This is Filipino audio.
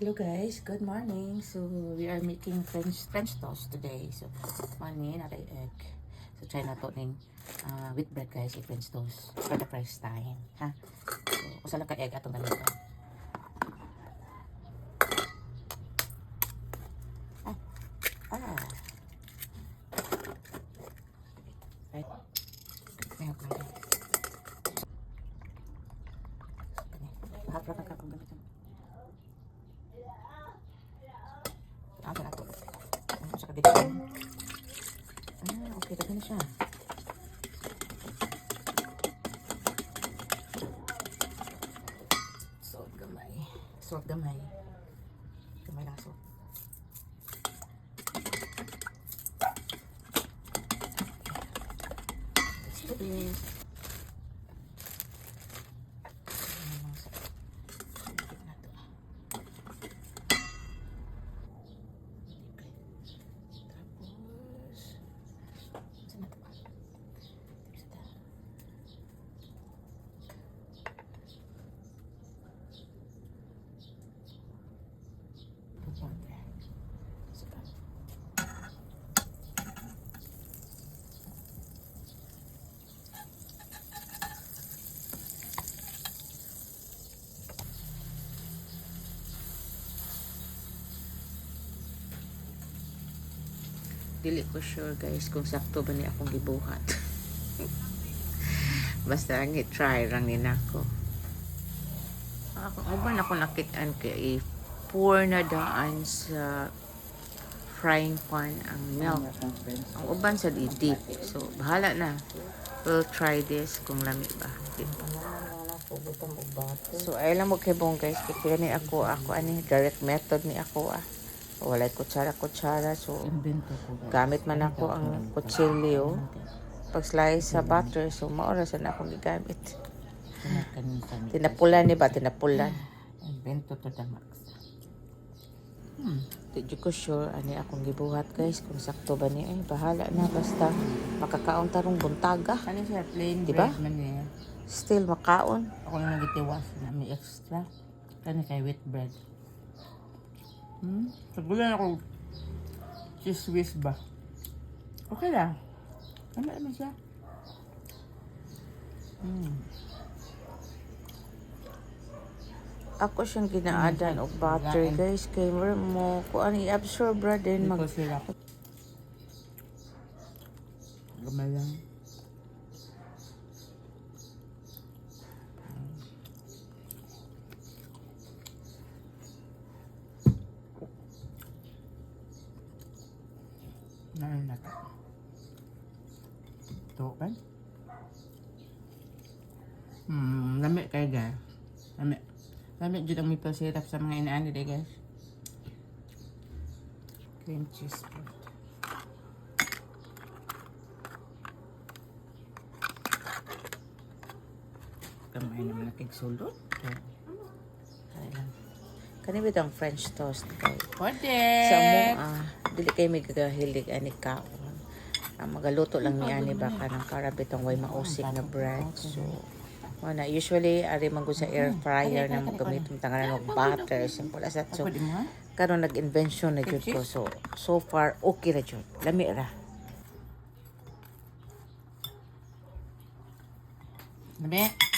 Hello guys, good morning. So we are making French toast today. So money na egg. So try na to ning with bread guys, French toast for the first time, ha. So usa lang ka egg atong ganito. Right. Ngayon ko lang. Hapra ka kung ganito. Asa na to? Ano sa kabila? Okay, taga na siya. Salt gamay. Salt gamay. Gamay lang salt. Let's do this. Dili ko sure guys kung sakto ba ni akong gibuhat. Basta ang i-try lang din ako. Akong uban ako nakitaan kay pour na daan sa frying pan ang milk. Ang uban sa deep. So bahala na. We'll try this kung lami ba. So ay lang mo kay bong guys. Kaya ni ako ani direct method ni ako walay kutsara so gamit man ako ang kutsilyo pag slice sa butter, so maorasan akong gigamit. Tinapulan ni ba? Tinapulan invento to the max. Di ko sure ani akong gibuhat guys kung sakto ba ni bahala na basta makakaon tarong buntaga ano siya plain diba? Bread man niya. Still makaon Ako lang nagitiwas na may extra kani kay wheat bread. Sagulan ako cheese whiz ba? Okay lang. Ano naman siya? ako siyang ginaadan og butter guys kay mo kung ano i-absorb ra din Mag sirap. Gamay lang. Nain na ito. Ito kan? Lamig kayo guys. Lamig. Lamig dyan ang maple syrup sa mga inaani day guys. Cream cheese bread. Kamay naman na tigsulot. kani bitang French toast kay Pwede! sa mo dili kay may gagahilig ani kaon magaluto lang ni ani ba kanang karabitang way mausik na bread so wala usually ari man gud sa air fryer na mo gamit mo tangalan og butter simple as that so karon nag-invention na jud ko so far okay ra jud lami ra Nabi?